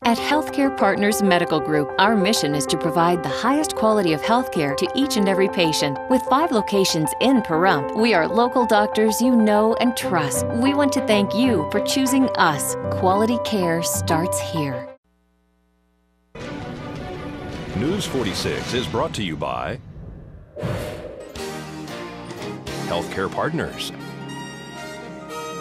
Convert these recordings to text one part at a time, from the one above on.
At Healthcare Partners Medical Group, our mission is to provide the highest quality of healthcare to each and every patient. With 5 locations in Pahrump, we are local doctors you know and trust. We want to thank you for choosing us. Quality care starts here. News 46 is brought to you by Healthcare Partners.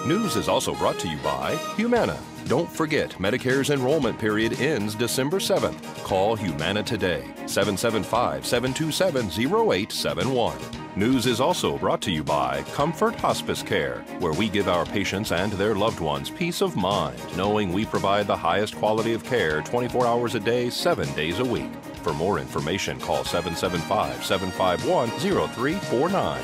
News is also brought to you by Humana. Don't forget, Medicare's enrollment period ends December 7th. Call Humana today, 775-727-0871. News is also brought to you by Comfort Hospice Care, where we give our patients and their loved ones peace of mind, knowing we provide the highest quality of care 24 hours a day, 7 days a week. For more information, call 775-751-0349.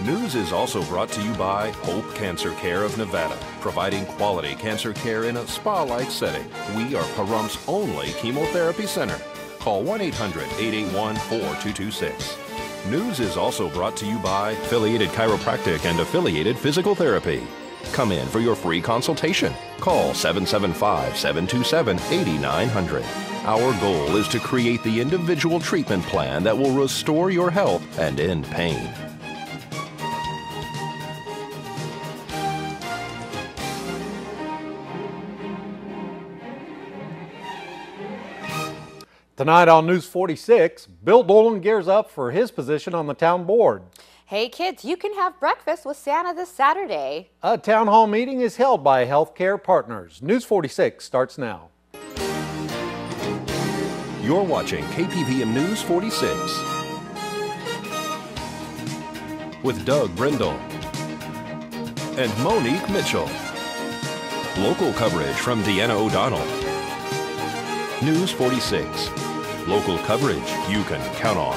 News is also brought to you by Hope Cancer Care of Nevada, providing quality cancer care in a spa-like setting. We are Pahrump's only chemotherapy center. Call 1-800-881-4226. News is also brought to you by Affiliated Chiropractic and Affiliated Physical Therapy. Come in for your free consultation. Call 775-727-8900. Our goal is to create the individual treatment plan that will restore your health and end pain. Tonight on News 46, Bill Dolan gears up for his position on the town board. Hey kids, you can have breakfast with Santa this Saturday. A town hall meeting is held by Healthcare Partners. News 46 starts now. You're watching KPVM News 46 with Doug Brindle and Monique Mitchell. Local coverage from Deanna O'Donnell. News 46. Local coverage you can count on.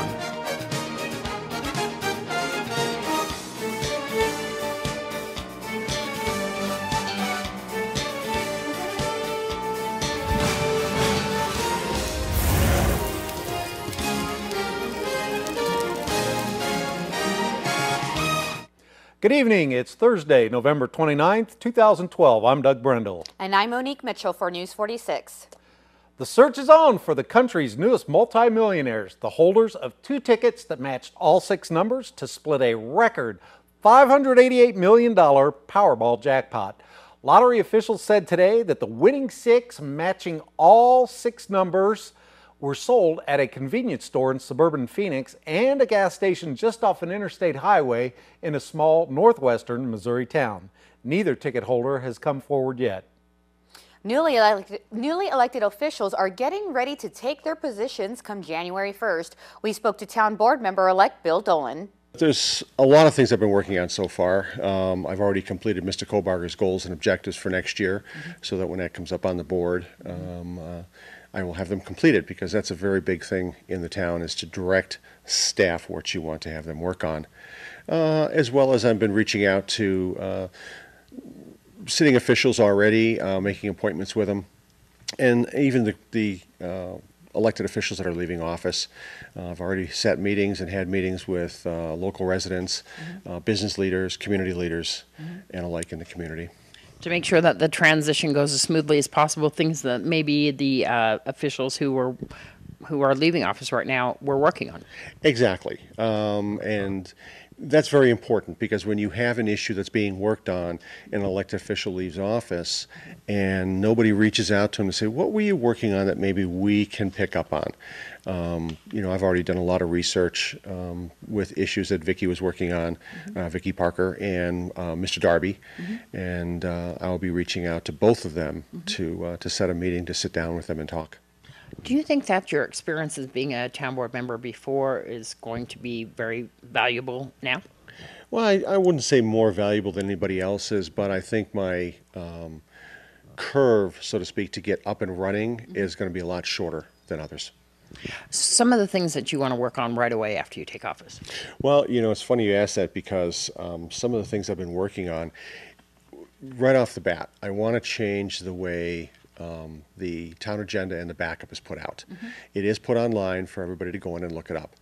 Good evening. It's Thursday, November 29th, 2012. I'm Doug Brindle. And I'm Monique Mitchell for News 46. The search is on for the country's newest multimillionaires, the holders of 2 tickets that matched all 6 numbers to split a record $588 million Powerball jackpot. Lottery officials said today that the winning 6 matching all 6 numbers were sold at a convenience store in suburban Phoenix and a gas station just off an interstate highway in a small northwestern Missouri town. Neither ticket holder has come forward yet. Newly elected officials are getting ready to take their positions come January 1st. We spoke to town board member-elect Bill Dolan. There's a lot of things I've been working on so far. I've already completed Mr. Kobarger's goals and objectives for next year, so that when that comes up on the board, I will have them completed, because that's a very big thing in the town, is to direct staff what you want to have them work on. As well as I've been reaching out to sitting officials already, making appointments with them, and even the elected officials that are leaving office. I've already set meetings and had meetings with local residents, business leaders, community leaders, and alike in the community. To make sure that the transition goes as smoothly as possible, things that maybe the officials who are leaving office right now were working on. Exactly, and that's very important, because when you have an issue that's being worked on and an elected official leaves office and nobody reaches out to them to say, what were you working on that maybe we can pick up on? You know, I've already done a lot of research with issues that Vicki was working on, Vicki Parker and Mr. Darby, and I'll be reaching out to both of them to set a meeting to sit down with them and talk. Do you think that your experience as being a town board member before is going to be very valuable now? Well, I wouldn't say more valuable than anybody else's, but I think my curve, so to speak, to get up and running is going to be a lot shorter than others. Some of the things that you want to work on right away after you take office? Well, you know, it's funny you ask that, because some of the things I've been working on, right off the bat, I want to change the way the town agenda and the backup is put out. It is put online for everybody to go in and look it up.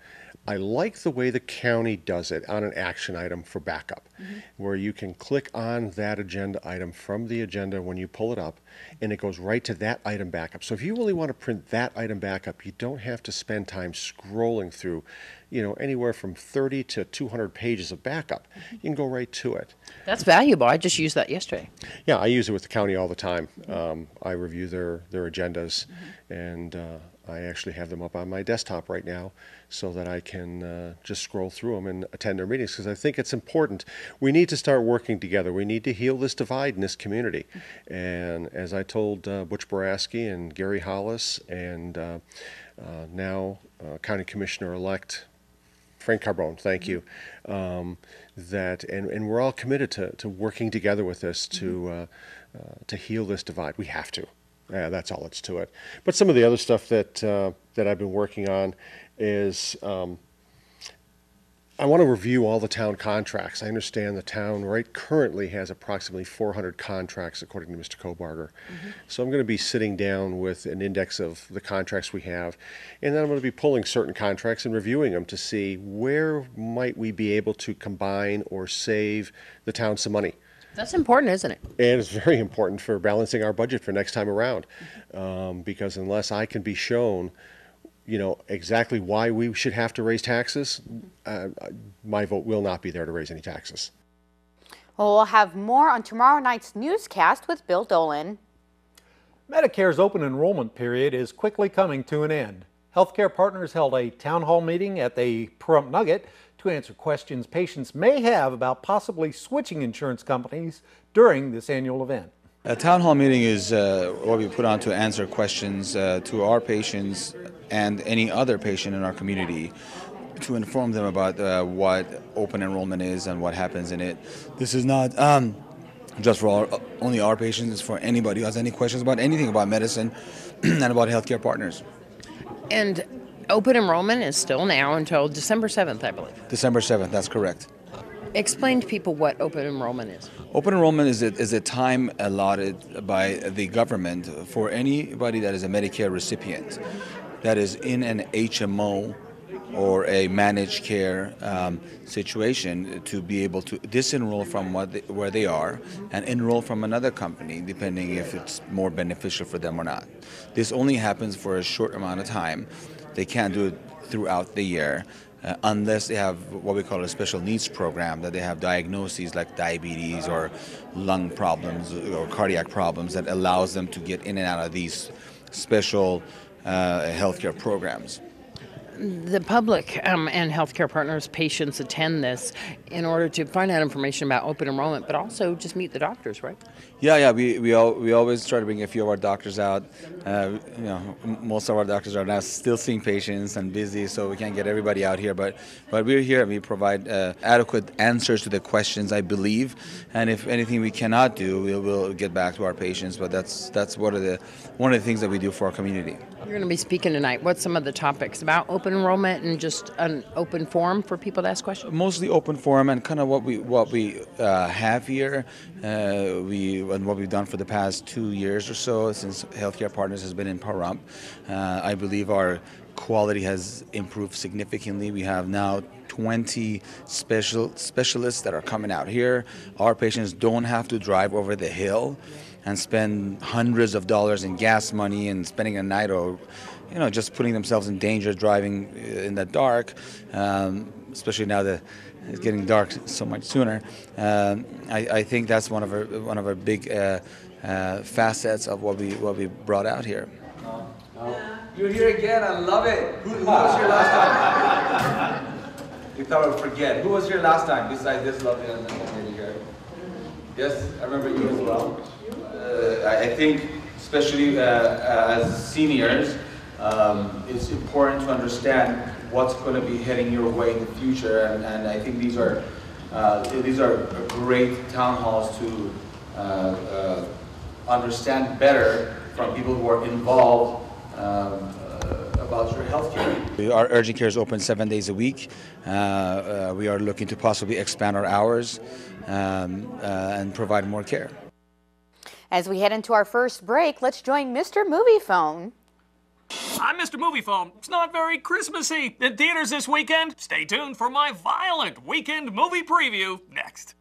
I like the way the county does it on an action item for backup, where you can click on that agenda item from the agenda when you pull it up, and it goes right to that item backup. So if you really want to print that item backup, you don't have to spend time scrolling through, anywhere from 30 to 200 pages of backup. You can go right to it. That's valuable. I just used that yesterday. Yeah, I use it with the county all the time. I review their agendas, and I actually have them up on my desktop right now so that I can just scroll through them and attend their meetings, because I think it's important. We need to start working together. We need to heal this divide in this community. And as I told Butch Boraski and Gary Hollis and now County Commissioner-elect Frank Carbone, thank you, that and we're all committed to working together with this to heal this divide. We have to. Yeah, that's all it's to it. But some of the other stuff that I've been working on is I want to review all the town contracts. I understand the town currently has approximately 400 contracts, according to Mr. Kobarger. So I'm going to be sitting down with an index of the contracts we have, and then I'm going to be pulling certain contracts and reviewing them to see where might we be able to combine or save the town some money. That's important, isn't it? And it's very important for balancing our budget for next time around, because unless I can be shown, exactly why we should have to raise taxes, my vote will not be there to raise any taxes. Well, we'll have more on tomorrow night's newscast with Bill Dolan. Medicare's open enrollment period is quickly coming to an end. Healthcare Partners held a town hall meeting at the Pahrump Nugget to answer questions patients may have about possibly switching insurance companies during this annual event. A town hall meeting is what we put on to answer questions to our patients and any other patient in our community, to inform them about what open enrollment is and what happens in it. This is not just for only our patients, it's for anybody who has any questions about anything about medicine and about Healthcare Partners. And open enrollment is still now until December 7th, I believe. December 7th, that's correct. Explain to people what open enrollment is. Open enrollment is a time allotted by the government for anybody that is a Medicare recipient that is in an HMO or a managed care situation to be able to disenroll from where they are and enroll from another company, depending if it's more beneficial for them or not. This only happens for a short amount of time. They can't do it throughout the year unless they have what we call a special needs program, that they have diagnoses like diabetes or lung problems or cardiac problems that allows them to get in and out of these special healthcare programs. The public and Healthcare Partners patients attend this in order to find out information about open enrollment, but also just meet the doctors, right? Yeah. We always try to bring a few of our doctors out. Most of our doctors are now still seeing patients and busy, so we can't get everybody out here. But we're here and we provide adequate answers to the questions, I believe. And if anything we cannot do, we'll get back to our patients. But that's one of the things that we do for our community. You're going to be speaking tonight. What's some of the topics about open enrollment and just an open forum for people to ask questions? Mostly open forum and kind of what we have here. And what we've done for the past 2 years or so since Healthcare Partners has been in Pahrump. I believe our quality has improved significantly. We have now 20 specialists that are coming out here. Our patients don't have to drive over the hill and spend hundreds of dollars in gas money and spending a night or just putting themselves in danger driving in the dark, especially now that it's getting dark so much sooner. I think that's one of our big facets of what we brought out here. You're here again. I love it. Who was here last time? We thought I would forget. Who was here last time besides this lovely lady here? Yes, I remember you as well. I think, especially as seniors, it's important to understand what's going to be heading your way in the future, and I think these are great town halls to understand better from people who are involved about your health care. Our urgent care is open 7 days a week. We are looking to possibly expand our hours and provide more care. As we head into our first break, let's join Mr. Movie Phone. I'm Mr. Movie Phone. It's not very Christmassy. In theaters this weekend, stay tuned for my violent weekend movie preview next.